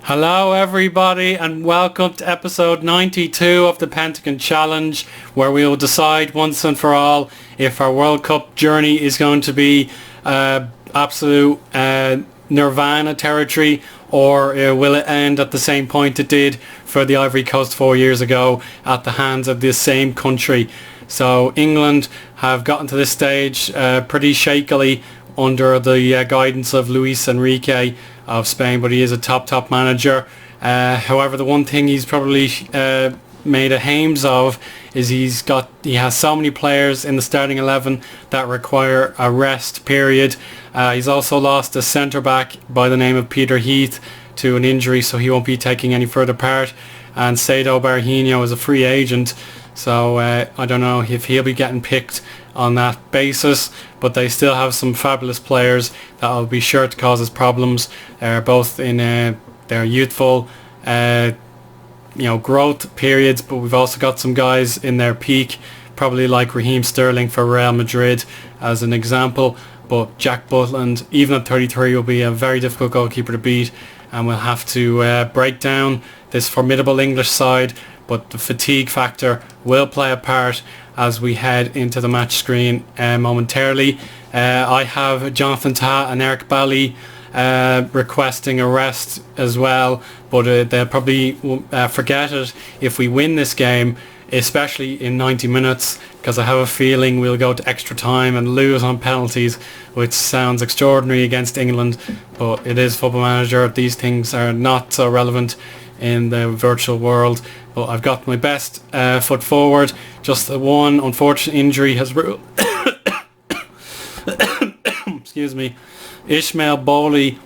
Hello everybody and welcome to episode 92 of the Pentagon Challenge, where we will decide once and for all if our World Cup journey is going to be absolute nirvana territory, or will it end at the same point it did for the Ivory Coast 4 years ago at the hands of this same country. So England have gotten to this stage pretty shakily under the guidance of Luis Enrique of Spain, but he is a top manager. However, the one thing he's probably made a hames of is he has so many players in the starting 11 that require a rest period. He's also lost a centre back by the name of Peter Heath to an injury, so he won't be taking any further part. And Saido Berahino is a free agent, so I don't know if he'll be getting picked on that basis, but they still have some fabulous players that will be sure to cause us problems. They're both in their youthful growth periods, but we've also got some guys in their peak, probably like Raheem Sterling for Real Madrid as an example. But Jack Butland, even at 33, will be a very difficult goalkeeper to beat, and we'll have to break down this formidable English side. But the fatigue factor will play a part as we head into the match screen momentarily. I have Jonathan Tah and Eric Bailly requesting a rest as well, but they'll probably forget it if we win this game, especially in 90 minutes, because I have a feeling we'll go to extra time and lose on penalties, which sounds extraordinary against England, but it is Football Manager. These things are not so relevant in the virtual world. But I've got my best foot forward. Just the one unfortunate injury has ruled excuse me, Ishmael Bowley,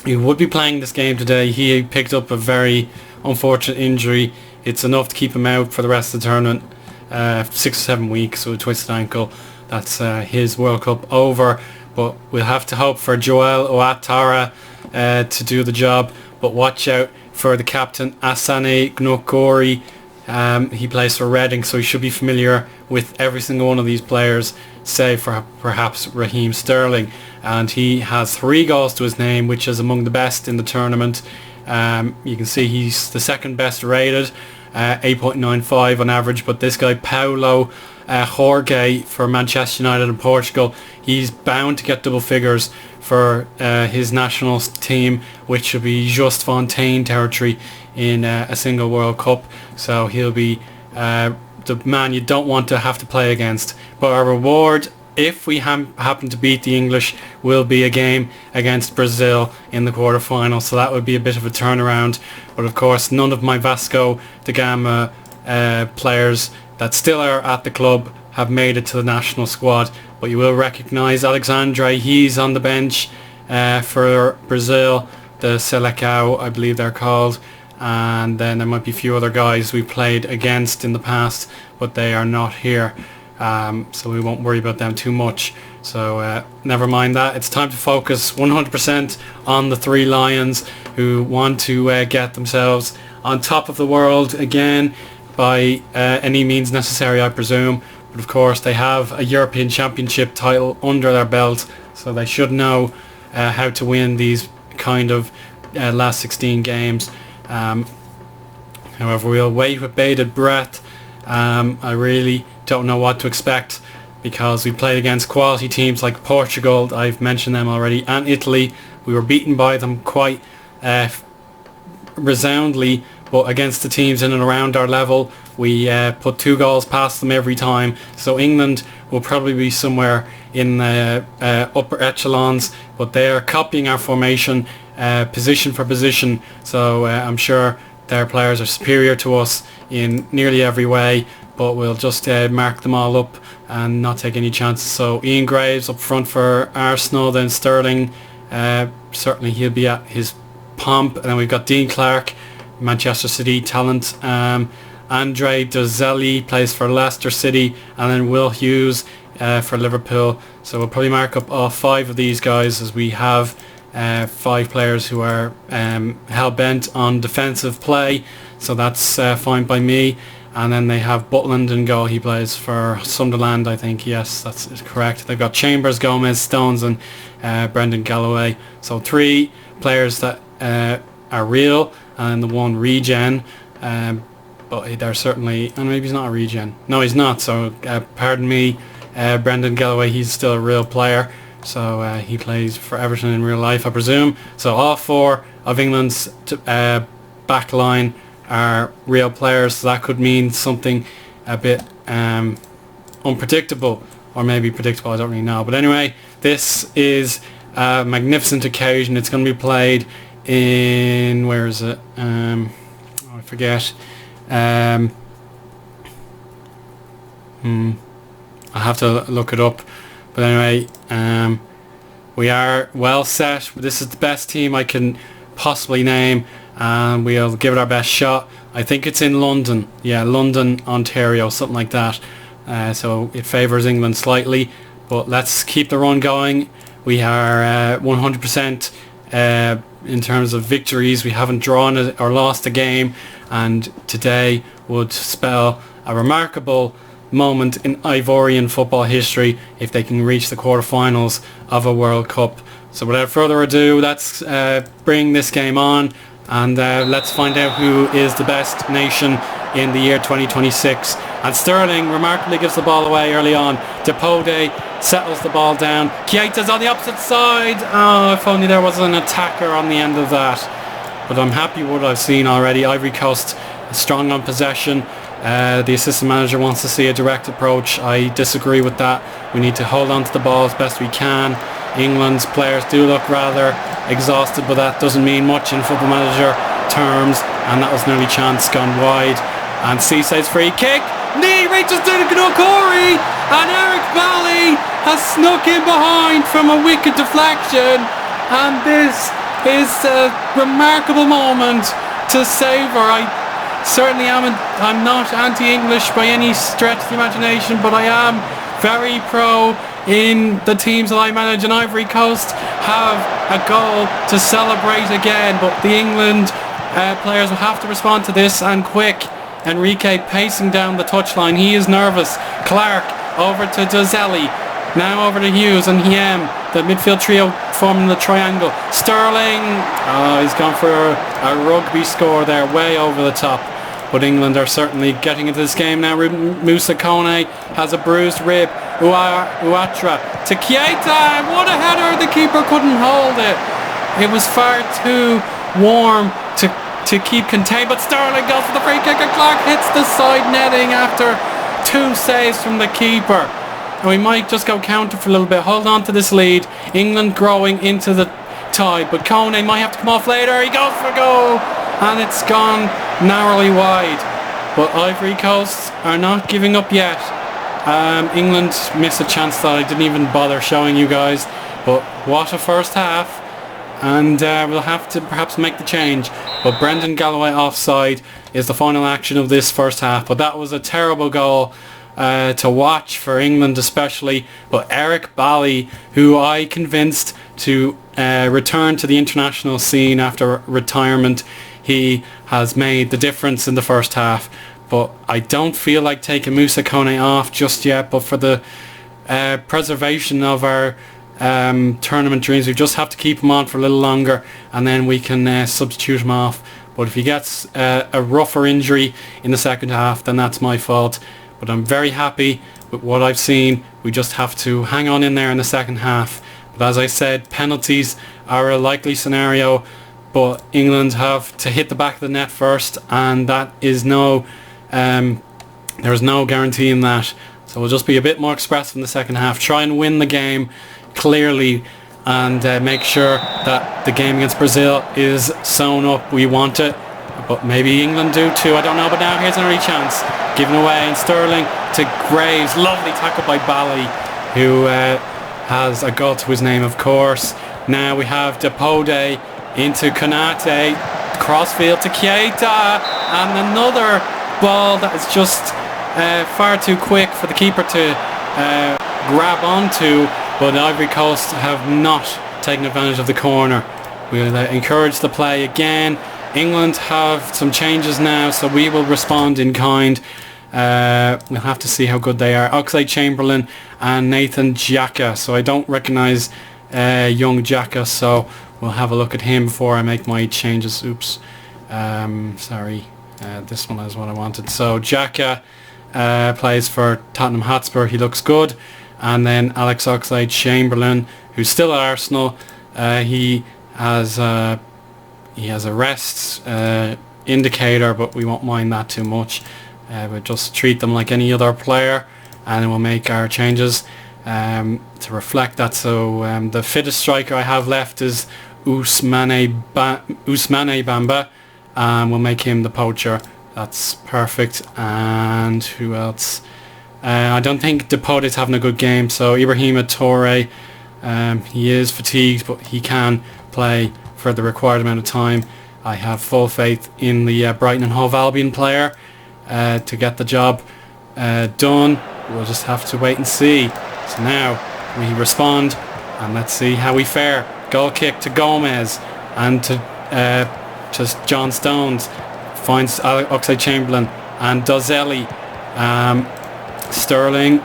who would be playing this game today. He picked up a very unfortunate injury. It's enough to keep him out for the rest of the tournament, 6 or 7 weeks with a twisted ankle. That's his World Cup over. But we'll have to hope for Joel Ouattara to do the job. But watch out for the captain, Asane Gnokori. He plays for Reading, so he should be familiar with every single one of these players, save for perhaps Raheem Sterling. And he has 3 goals to his name, which is among the best in the tournament. You can see he's the second best rated, 8.95 on average. But this guy, Paulo Jorge for Manchester United and Portugal, he's bound to get double figures for his national team, which should be just Fontaine territory in a single World Cup. So he'll be the man you don't want to have to play against. But our reward, if we happen to beat the English, will be a game against Brazil in the quarterfinal. So that would be a bit of a turnaround. But of course, none of my Vasco da Gama players that still are at the club have made it to the national squad. But you will recognise Alexandre. He's on the bench for Brazil, the Selecao, I believe they're called. And then there might be a few other guys we played against in the past, but they are not here. So we won't worry about them too much. So never mind that. It's time to focus 100% on the 3 Lions, who want to get themselves on top of the world again by any means necessary, I presume. But of course they have a European Championship title under their belt, so they should know how to win these kind of last 16 games. However, we'll wait with bated breath. I really don't know what to expect, because we played against quality teams like Portugal, I've mentioned them already, and Italy. We were beaten by them quite resoundly, but against the teams in and around our level, we put 2 goals past them every time. So England will probably be somewhere in the upper echelons, but they are copying our formation position for position. So I'm sure their players are superior to us in nearly every way, but we'll just mark them all up and not take any chances. So Ian Graves up front for Arsenal, then Sterling, certainly he'll be at his pomp. And then we've got Dean Clark, Manchester City talent. Andre Dozelli plays for Leicester City, and then Will Hughes for Liverpool. So we'll probably mark up all 5 of these guys, as we have 5 players who are hell-bent on defensive play. So that's fine by me. And then they have Butland in goal. He plays for Sunderland, I think. Yes, that's correct. They've got Chambers, Gomez, Stones, and Brendan Galloway. So 3 players that are real and the one regen. But they're certainly, and maybe he's not a regen. No, he's not. So pardon me, Brendan Galloway. He's still a real player. So he plays for Everton in real life, I presume. So all 4 of England's back line are real players. So that could mean something a bit unpredictable, or maybe predictable. I don't really know. But anyway, this is a magnificent occasion. It's going to be played in, where is it? I forget. I have to look it up. But anyway, we are well set. This is the best team I can possibly name, and we'll give it our best shot. I think it's in London. Yeah, London, Ontario, something like that. So it favours England slightly, but let's keep the run going. We are 100% in terms of victories. We haven't drawn or lost a game, and today would spell a remarkable moment in Ivorian football history if they can reach the quarterfinals of a World Cup. So without further ado, let's bring this game on, and let's find out who is the best nation in the year 2026. And Sterling remarkably gives the ball away early on. Depode settles the ball down. Keita's on the opposite side. Oh, if only there was an attacker on the end of that. But I'm happy with what I've seen already. Ivory Coast strong on possession. The assistant manager wants to see a direct approach. I disagree with that. We need to hold on to the ball as best we can. England's players do look rather exhausted, but that doesn't mean much in football manager terms. And that was an early chance gone wide. And Cissé's free kick. Knee reaches to Corey, and Eric Bailly has snuck in behind from a wicked deflection. And this is a remarkable moment to savour. Certainly I'm not anti-English by any stretch of the imagination, but I am very pro in the teams that I manage, and Ivory Coast have a goal to celebrate again, but the England players will have to respond to this, and quick. Enrique pacing down the touchline. He is nervous. Clark over to Dozelli. Now over to Hughes and Hiem. The midfield trio forming the triangle. Sterling. Oh, he's gone for a rugby score there, way over the top. But England are certainly getting into this game now. Moussa Kone has a bruised rib. Uatra to Keita. What a header. The keeper couldn't hold it. It was far too warm to keep contained, but Sterling goes for the free kick, and Clark hits the side netting after 2 saves from the keeper. And we might just go counter for a little bit, hold on to this lead. England growing into the tie, but Kone might have to come off later. He goes for a goal, and it's gone narrowly wide. But Ivory Coast are not giving up yet. England missed a chance that I didn't even bother showing you guys, but what a first half. And we'll have to perhaps make the change. But Brendan Galloway offside is the final action of this first half. But that was a terrible goal to watch for England especially. But Eric Bailly, who I convinced to return to the international scene after retirement, he has made the difference in the first half. But I don't feel like taking Moussa Kone off just yet. But for the preservation of our tournament dreams, we just have to keep him on for a little longer, and then we can substitute him off. But if he gets a rougher injury in the second half, then that's my fault. But I'm very happy with what I've seen. We just have to hang on in there in the second half. But as I said, penalties are a likely scenario, but England have to hit the back of the net first, and that is there's no guarantee in that. So we'll just be a bit more expressive in the second half, try and win the game clearly, and make sure that the game against Brazil is sewn up. We want it, but maybe England do too, I don't know. But now here's an early chance given away, and Sterling to Graves. Lovely tackle by Bailly, who has a goal to his name, of course. Now we have Depode into Konate, crossfield to Keita, and another ball that is just far too quick for the keeper to grab onto. But Ivory Coast have not taken advantage of the corner. We'll encourage the play again. England have some changes now, so we will respond in kind. We'll have to see how good they are. Oxlade-Chamberlain and Nathan Xhaka. So I don't recognise young Xhaka, so we'll have a look at him before I make my changes. Oops. Sorry. This one is what I wanted. So Xhaka plays for Tottenham Hotspur. He looks good. And then Alex Oxlade-Chamberlain, who's still at Arsenal. He has a rest indicator, but we won't mind that too much. We'll just treat them like any other player, and then we'll make our changes to reflect that. So the fittest striker I have left is Ousmane Bamba. We'll make him the poacher. That's perfect. And who else? I don't think Depot is having a good game, so Ibrahima Toure, he is fatigued, but he can play for the required amount of time. I have full faith in the Brighton and Hove Albion player to get the job done. We'll just have to wait and see. So now we respond, and let's see how we fare. Goal kick to Gomez, and to John Stones, finds Oxlade-Chamberlain and Dozelli. Sterling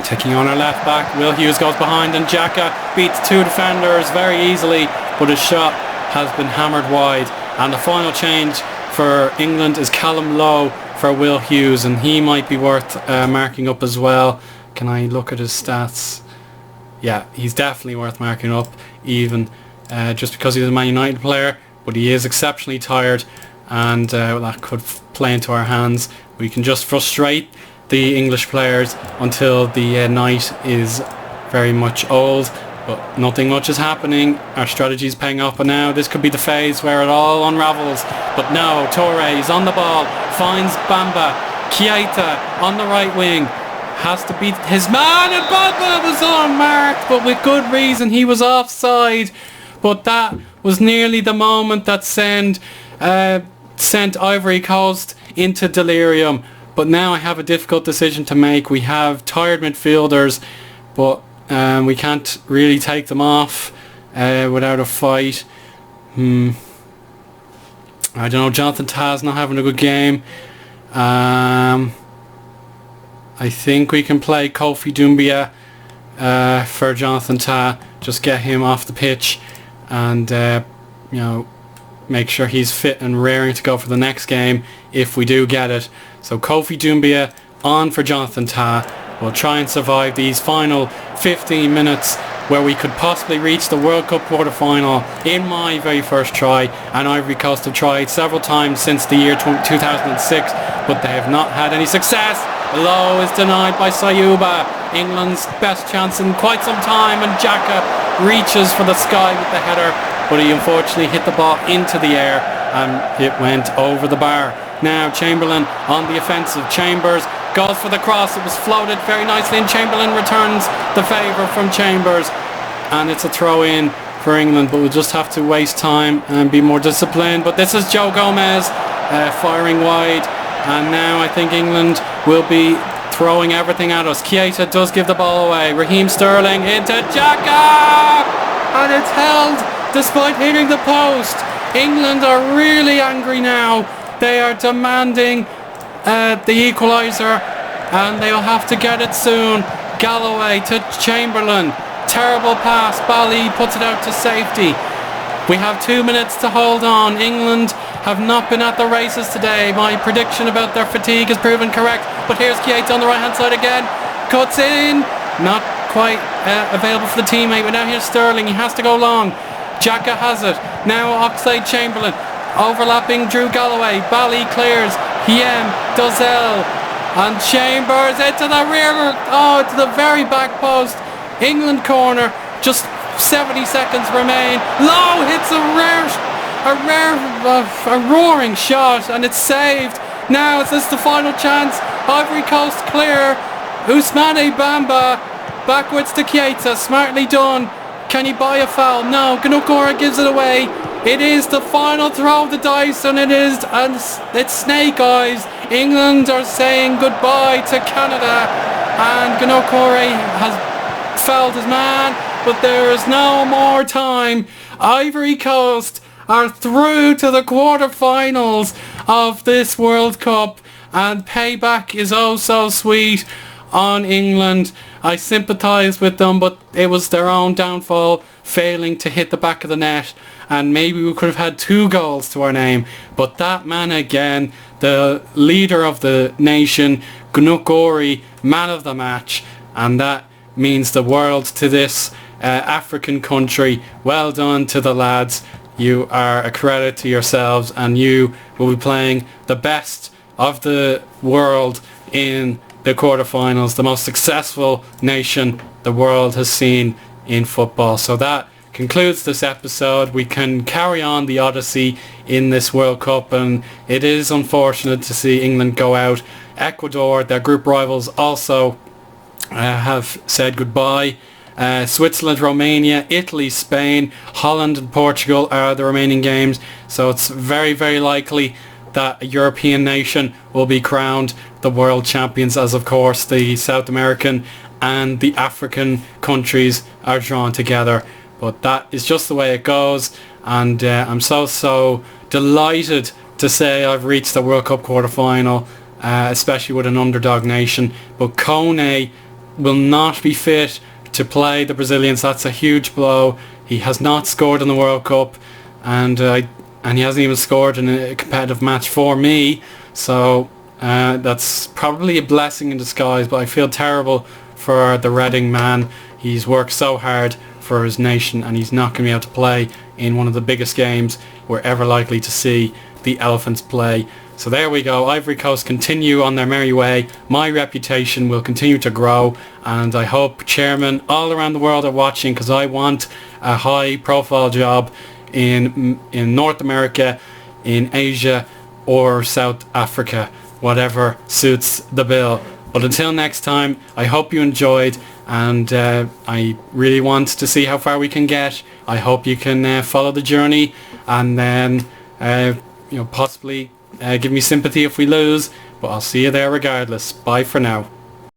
taking on our left back. Will Hughes goes behind, and Xhaka beats two defenders very easily, but his shot has been hammered wide. And the final change for England is Callum Lowe for Will Hughes, and he might be worth marking up as well. Can I look at his stats? Yeah, he's definitely worth marking up, even just because he's a Man United player, but he is exceptionally tired, and that could play into our hands. We can just frustrate the English players until the night is very much old, but nothing much is happening. Our strategy is paying off, but now this could be the phase where it all unravels. But no, Toure is on the ball, finds Bamba. Keita on the right wing has to beat his man, and Bamba was unmarked, but with good reason. He was offside, but that was nearly the moment that sent Ivory Coast into delirium. But now I have a difficult decision to make. We have tired midfielders, but we can't really take them off without a fight. I don't know, Jonathan Tah's not having a good game. I think we can play Kofi Doumbia for Jonathan Tah. Just get him off the pitch and make sure he's fit and raring to go for the next game if we do get it. So Kofi Doumbia on for Jonathan Tah. We'll try and survive these final 15 minutes where we could possibly reach the World Cup quarter-final in my very first try. And Ivory Coast have tried several times since the year 2006, but they have not had any success. Low is denied by Sayuba. England's best chance in quite some time, and Xhaka reaches for the sky with the header, but he unfortunately hit the ball into the air and it went over the bar. Now Chamberlain on the offensive. Chambers goes for the cross. It was floated very nicely, and Chamberlain returns the favour from Chambers, and it's a throw in for England, but we'll just have to waste time and be more disciplined. But this is Joe Gomez firing wide, and now I think England will be throwing everything at us. Keita does give the ball away. Raheem Sterling into Xhaka, and it's held despite hitting the post. England are really angry now. They are demanding the equaliser, and they'll have to get it soon. Galloway to Chamberlain. Terrible pass. Bally puts it out to safety. We have 2 minutes to hold on. England have not been at the races today. My prediction about their fatigue has proven correct. But here's Keita on the right hand side again. Cuts in. Not quite available for the teammate. But now here's Sterling. He has to go long. Xhaka has it. Now Oxlade-Chamberlain. Overlapping Drew Galloway. Bally clears. Hiem, Dozel, and Chambers into the rear. To the very back post. England corner. Just 70 seconds remain. Lowe hits a roaring shot, and it's saved. Now is this the final chance? Ivory Coast clear. Ousmane Bamba backwards to Keita. Smartly done. Can he buy a foul? No. Gnukora gives it away. It is the final throw of the dice, and it's snake eyes. England are saying goodbye to Canada, and Gnukora has fouled his man, but there is no more time. Ivory Coast are through to the quarterfinals of this World Cup, and payback is oh so sweet on England. I sympathise with them, but it was their own downfall, failing to hit the back of the net, and maybe we could have had 2 goals to our name. But that man again, the leader of the nation, Gnukori, man of the match, and that means the world to this African country. Well done to the lads. You are a credit to yourselves, and you will be playing the best of the world in the quarterfinals, the most successful nation the world has seen in football. So that concludes this episode. We can carry on the odyssey in this World Cup, and it is unfortunate to see England go out. Ecuador, their group rivals, also have said goodbye. Switzerland, Romania, Italy, Spain, Holland and Portugal are the remaining games. So it's very, very likely that a European nation will be crowned the world champions, as of course the South American and the African countries are drawn together. But that is just the way it goes, and I'm so delighted to say I've reached the World Cup quarter-final, especially with an underdog nation. But Kone will not be fit to play the Brazilians. That's a huge blow. He has not scored in the World Cup, and he hasn't even scored in a competitive match for me. So that's probably a blessing in disguise, but I feel terrible for the Reading man. He's worked so hard for his nation, and he's not going to be able to play in one of the biggest games we're ever likely to see the Elephants play. So there we go. Ivory Coast continue on their merry way. My reputation will continue to grow, and I hope chairmen all around the world are watching, because I want a high profile job in North America, in Asia or South Africa, whatever suits the bill. But until next time, I hope you enjoyed, and I really want to see how far we can get. I hope you can follow the journey, and then possibly give me sympathy if we lose, but I'll see you there regardless. Bye for now.